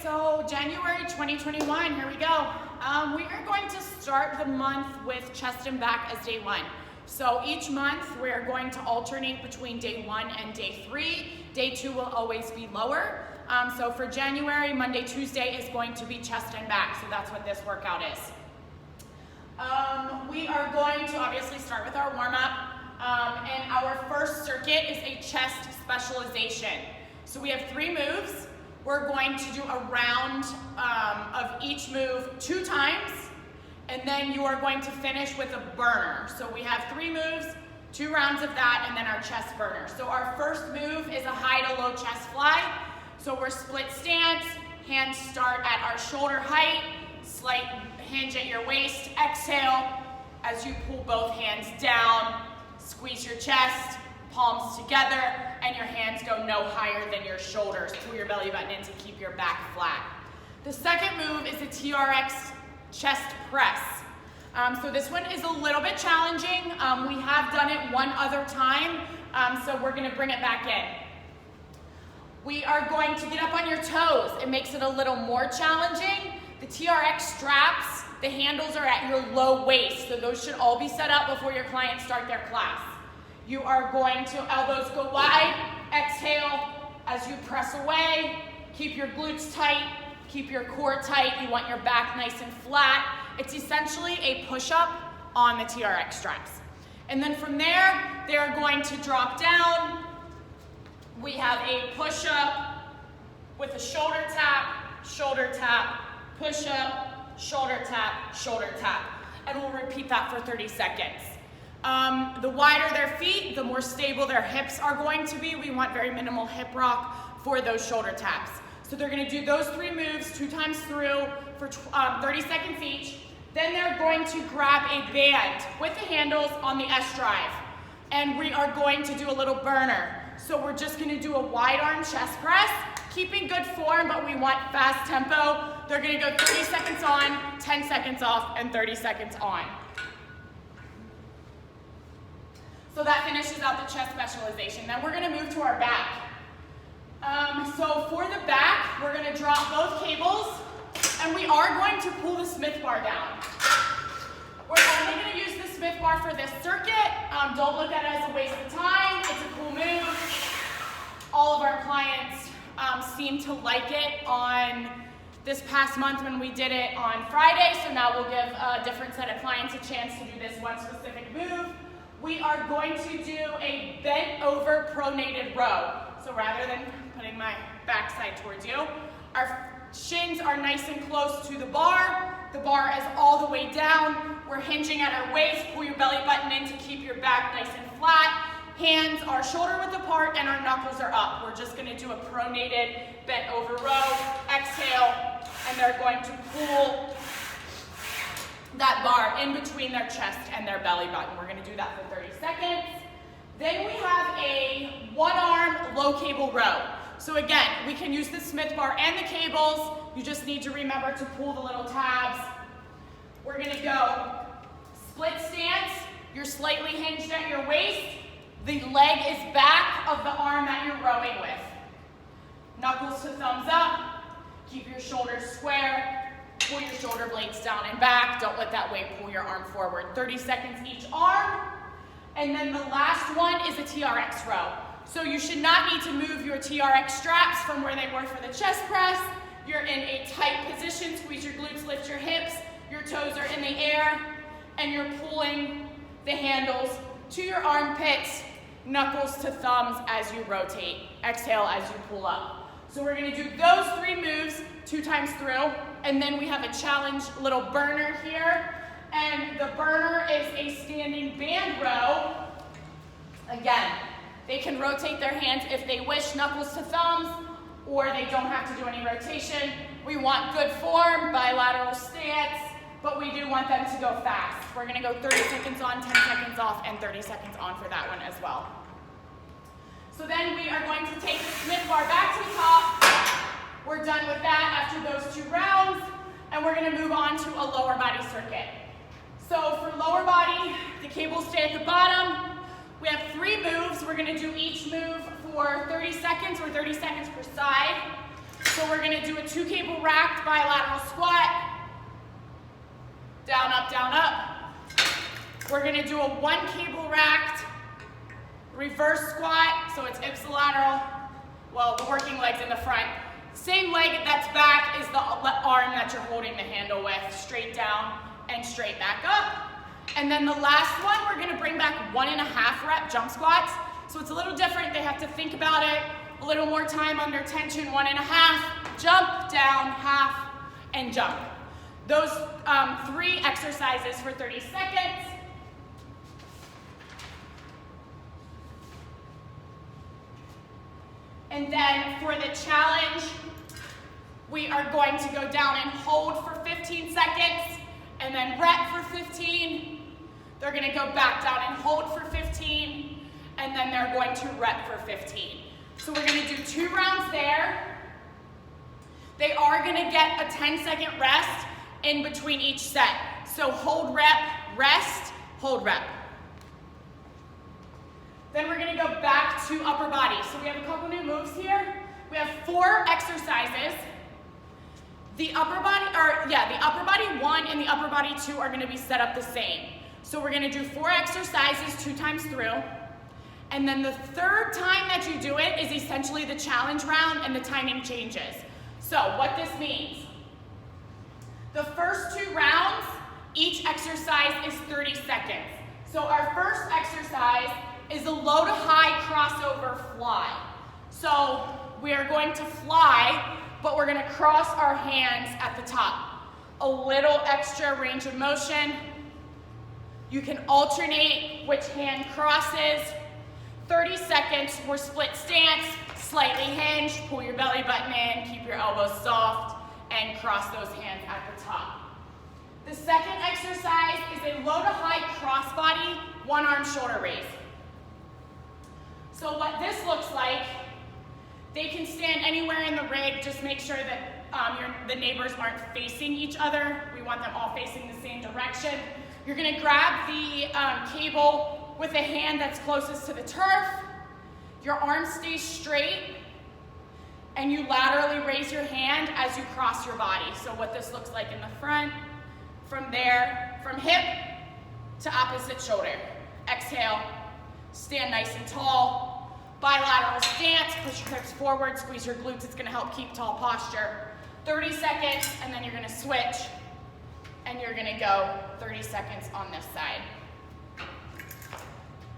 so January 2021, here we go. We are going to start the month with chest and back as day one. So each month we're going to alternate between day 1 and day 3. Day 2 will always be lower. So for January, Monday, Tuesday is going to be chest and back. So that's what this workout is. We are going to obviously start with our warm-up. And our first circuit is a chest specialization. So we have 3 moves. We're going to do a round of each move 2 times, and then you are going to finish with a burner. So we have 3 moves, 2 rounds of that, and then our chest burner. So our first move is a high to low chest fly. So we're split stance, hands start at our shoulder height, slight hinge at your waist, exhale as you pull both hands down, squeeze your chest, palms together, and your hands go no higher than your shoulders. Pull your belly button in to keep your back flat. The second move is a TRX chest press. So this one is a little bit challenging. We have done it one other time, so we're gonna bring it back in. We are going to get up on your toes. It makes it a little more challenging. The TRX straps, the handles are at your low waist, so those should all be set up before your clients start their class. You are going to elbows go wide, exhale as you press away, keep your glutes tight, keep your core tight, you want your back nice and flat. It's essentially a push-up on the TRX straps. And then from there, they're going to drop down. We have a push-up with a shoulder tap, push-up, shoulder tap, and we'll repeat that for 30 seconds. The wider their feet, the more stable their hips are going to be. We want very minimal hip rock for those shoulder taps. So they're going to do those 3 moves 2 times through for 30 seconds each. Then they're going to grab a band with the handles on the S drive. And we are going to do a little burner. So we're just going to do a wide arm chest press, keeping good form, but we want fast tempo. They're going to go 30 seconds on, 10 seconds off, and 30 seconds on. So that finishes out the chest specialization. Then we're going to move to our back. So for the back, we're going to drop both cables, and we are going to pull the Smith bar down. We're only going to use the Smith bar for this circuit. Don't look at it as a waste of time. It's a cool move. All of our clients seem to like it on this past month when we did it on Friday. So now we'll give a different set of clients a chance to do this one specific move. We are going to do a bent over pronated row. So rather than putting my backside towards you, our shins are nice and close to the bar. The bar is all the way down. We're hinging at our waist. Pull your belly button in to keep your back nice and flat. Hands are shoulder width apart and our knuckles are up. We're just gonna do a pronated bent over row. Exhale, and they're going to pull that bar in between their chest and their belly button. We're gonna do that for 30 seconds. Then we have a 1-arm low cable row. So again, we can use the Smith bar and the cables. You just need to remember to pull the little tabs. We're gonna go split stance. You're slightly hinged at your waist. The leg is back of the arm that you're rowing with. Knuckles to thumbs up. Keep your shoulders square. Pull your shoulder blades down and back. Don't let that weight pull your arm forward. 30 seconds each arm. And then the last one is a TRX row. So you should not need to move your TRX straps from where they were for the chest press. You're in a tight position. Squeeze your glutes, lift your hips. Your toes are in the air. And you're pulling the handles to your armpits, knuckles to thumbs as you rotate. Exhale as you pull up. So we're gonna do those 3 moves 2 times through, and then we have a challenge little burner here, and the burner is a standing band row. Again, they can rotate their hands if they wish, knuckles to thumbs, or they don't have to do any rotation. We want good form, bilateral stance, but we do want them to go fast. We're gonna go 30 seconds on, 10 seconds off, and 30 seconds on for that one as well. So then we are going to take the Smith bar back to the top. We're done with that after those 2 rounds, and we're gonna move on to a lower body circuit. So for lower body, the cables stay at the bottom. We have 3 moves. We're gonna do each move for 30 seconds or 30 seconds per side. So we're gonna do a 2 cable racked bilateral squat. Down, up, down, up. We're gonna do a 1 cable racked reverse squat, so it's ipsilateral. Well, the working leg's in the front. Same leg that's back is the arm that you're holding the handle with, straight down and straight back up. And then the last one, we're gonna bring back 1.5 rep jump squats. So it's a little different, they have to think about it. A little more time under tension, 1.5, jump, down, half, and jump. Those 3 exercises for 30 seconds. And then for the challenge, we are going to go down and hold for 15 seconds, and then rep for 15. They're gonna go back down and hold for 15, and then they're going to rep for 15. So we're gonna do 2 rounds there. They are gonna get a 10-second rest in between each set. So hold, rep, rest, hold, rep. Then we're gonna go back to upper body. So we have a couple new moves here. We have 4 exercises. The upper body 1 and the upper body 2 are gonna be set up the same. So we're gonna do 4 exercises 2 times through. And then the 3rd time that you do it is essentially the challenge round and the timing changes. So what this means, the first 2 rounds, each exercise is 30 seconds. So our first exercise is a low to high crossover fly. So we are going to fly, but we're gonna cross our hands at the top. A little extra range of motion. You can alternate which hand crosses. 30 seconds, we're split stance, slightly hinged, pull your belly button in, keep your elbows soft, and cross those hands at the top. The second exercise is a low to high crossbody, 1 arm shoulder raise. So what this looks like, they can stand anywhere in the rig, just make sure that the neighbors aren't facing each other. We want them all facing the same direction. You're gonna grab the cable with the hand that's closest to the turf. Your arm stays straight, and you laterally raise your hand as you cross your body. So what this looks like in the front, from there, from hip to opposite shoulder. Exhale, stand nice and tall. Bilateral stance, push your hips forward, squeeze your glutes. It's gonna help keep tall posture. 30 seconds, and then you're gonna switch, and you're gonna go 30 seconds on this side.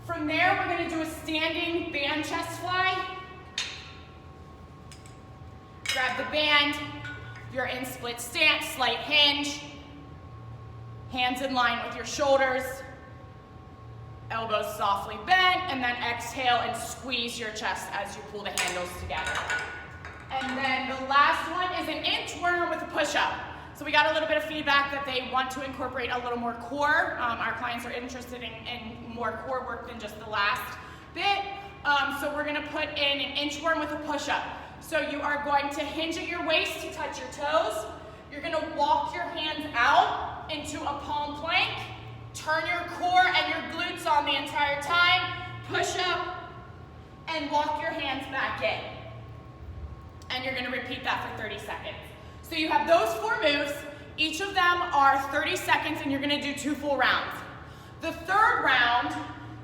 From there, we're gonna do a standing band chest fly. Grab the band, you're in split stance, slight hinge. Hands in line with your shoulders. Elbows softly bent, and then exhale and squeeze your chest as you pull the handles together. And then the last one is an inchworm with a push-up. So we got a little bit of feedback that they want to incorporate a little more core. Our clients are interested in more core work than just the last bit. So we're gonna put in an inchworm with a push-up. So you are going to hinge at your waist to touch your toes. You're gonna walk your hands out into a palm plank. Turn your core and your glutes on the entire time. Push up and walk your hands back in. And you're gonna repeat that for 30 seconds. So you have those 4 moves. Each of them are 30 seconds, and you're gonna do 2 full rounds. The 3rd round,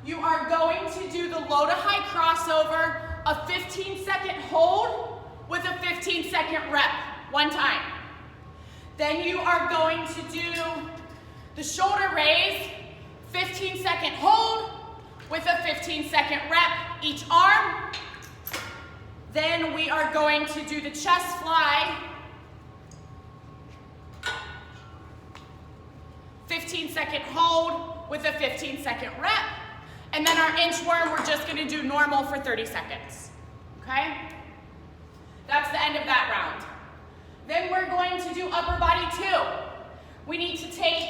you are going to do the low to high crossover, a 15-second hold with a 15-second rep, 1 time. Then you are going to do the shoulder raise, 15-second hold with a 15-second rep each arm. Then we are going to do the chest fly, 15-second hold with a 15-second rep. And then our inchworm, we're just gonna do normal for 30 seconds, okay? That's the end of that round. Then we're going to do upper body 2. We need to take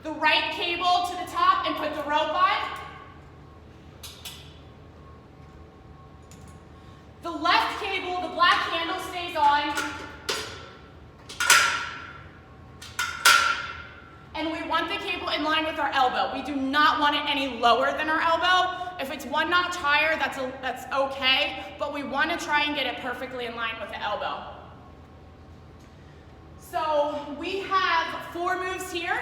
the right cable to the top and put the rope on. The left cable, the black handle stays on. And we want the cable in line with our elbow. We do not want it any lower than our elbow If it's one notch higher, that's okay, but we want to try and get it perfectly in line with the elbow. So we have 4 moves here.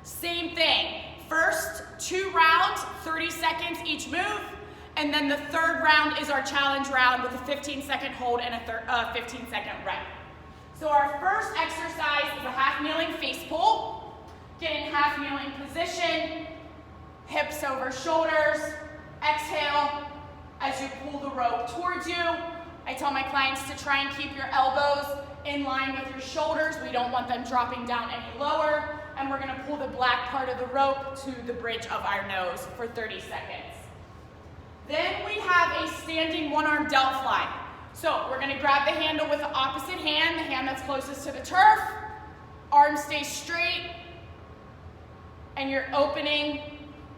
Same thing. First 2 rounds, 30 seconds each move, and then the 3rd round is our challenge round with a 15-second hold and a 15-second rep. So our first exercise is a half kneeling face pull. Get in half kneeling position, hips over shoulders. Exhale as you pull the rope towards you. I tell my clients to try and keep your elbows in line with your shoulders. We don't want them dropping down any lower. And we're gonna pull the black part of the rope to the bridge of our nose for 30 seconds. Then we have a standing one-arm delt fly. So we're gonna grab the handle with the opposite hand, the hand that's closest to the turf. Arm stays straight, and you're opening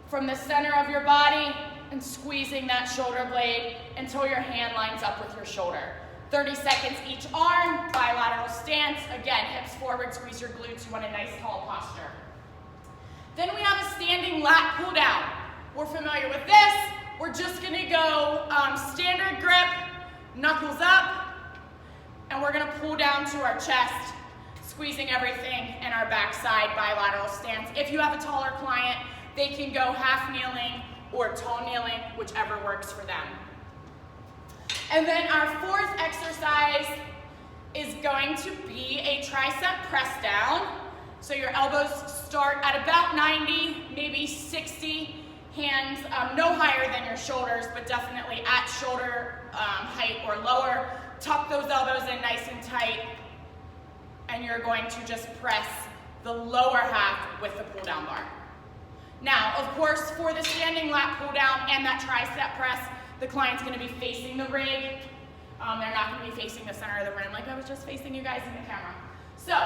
from the center of your body and squeezing that shoulder blade until your hand lines up with your shoulder. 30 seconds each arm, bilateral stance. Again, hips forward, squeeze your glutes. You want a nice tall posture. Then we have a standing lat pull down. We're familiar with this. We're just gonna go standard grip, knuckles up, and we're gonna pull down to our chest, squeezing everything in our backside, bilateral stance. If you have a taller client, they can go half kneeling or tall kneeling, whichever works for them. And then our 4th exercise is going to be a tricep press down. So your elbows start at about 90, maybe 60, hands no higher than your shoulders, but definitely at shoulder height or lower. Tuck those elbows in nice and tight, and you're going to just press the lower half with the pull down bar. Now, of course, for the standing lat pull down and that tricep press, the client's gonna be facing the rig. They're not gonna be facing the center of the room like I was just facing you guys in the camera. So,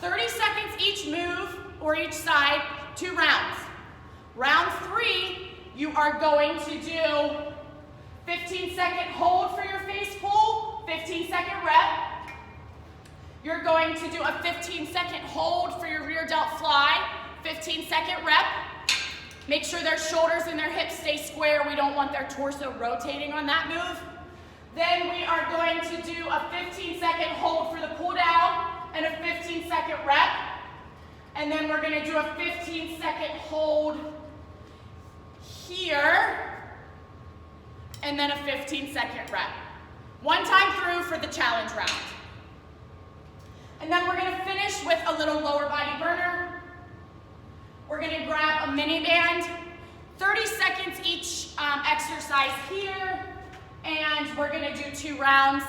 30 seconds each move or each side, 2 rounds. Round 3, you are going to do 15-second hold for your face pull, 15-second rep. You're going to do a 15-second hold for your rear delt fly, 15-second rep. Make sure their shoulders and their hips stay square. We don't want their torso rotating on that move. Then we are going to do a 15-second hold for the pull down and a 15-second rep. And then we're gonna do a 15-second hold here, and then a 15-second rep. One time through for the challenge round. And then we're gonna finish with a little lower body burner. We're gonna grab a mini band, 30 seconds each exercise here, and we're gonna do 2 rounds.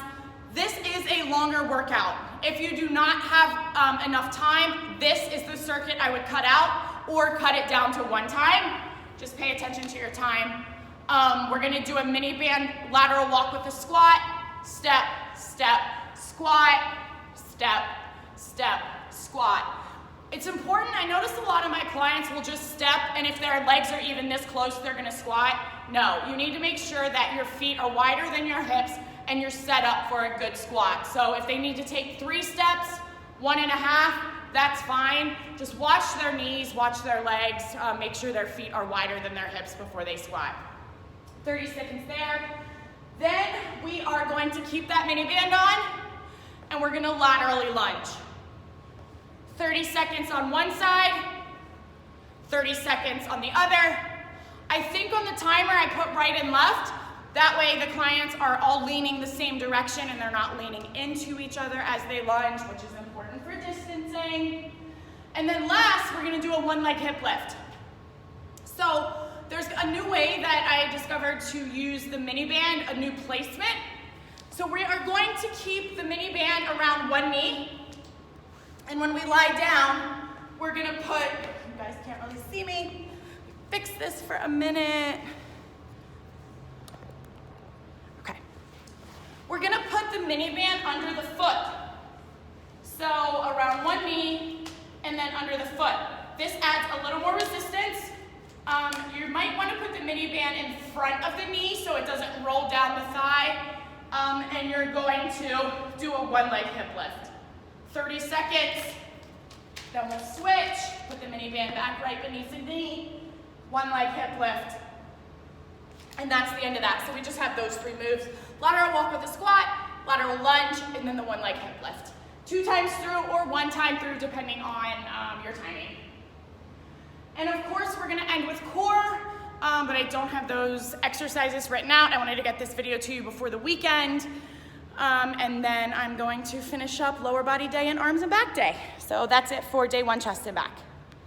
This is a longer workout. If you do not have enough time, this is the circuit I would cut out or cut it down to 1 time. Just pay attention to your time. We're gonna do a mini band lateral walk with a squat, step, step, squat, step, step, squat. It's important, I notice a lot of my clients will just step, and if their legs are even this close, they're gonna squat. No, you need to make sure that your feet are wider than your hips and you're set up for a good squat. So if they need to take 3 steps, 1.5, that's fine. Just watch their knees, watch their legs, make sure their feet are wider than their hips before they squat. 30 seconds there. Then we are going to keep that mini band on, and we're gonna laterally lunge. 30 seconds on one side, 30 seconds on the other. I think on the timer I put right and left. That way the clients are all leaning the same direction and they're not leaning into each other as they lunge, which is important for distancing. And then last, we're gonna do a 1-leg hip lift. So there's a new way that I discovered to use the mini band, a new placement. So we are going to keep the mini band around one knee. And when we lie down, we're gonna put, you guys can't really see me, fix this for a minute. Okay. We're gonna put the mini band under the foot. So around one knee and then under the foot. This adds a little more resistance. You might wanna put the mini band in front of the knee so it doesn't roll down the thigh. And you're going to do a 1-leg hip lift. 30 seconds, then we'll switch, put the mini band back right beneath the knee, 1-leg hip lift. And that's the end of that. So we just have those 3 moves: lateral walk with a squat, lateral lunge, and then the 1 leg hip lift. 2 times through or 1 time through, depending on your timing. And of course, we're gonna end with core, but I don't have those exercises written out. I wanted to get this video to you before the weekend. And then I'm going to finish up lower body day and arms and back day. So that's it for day 1, chest and back.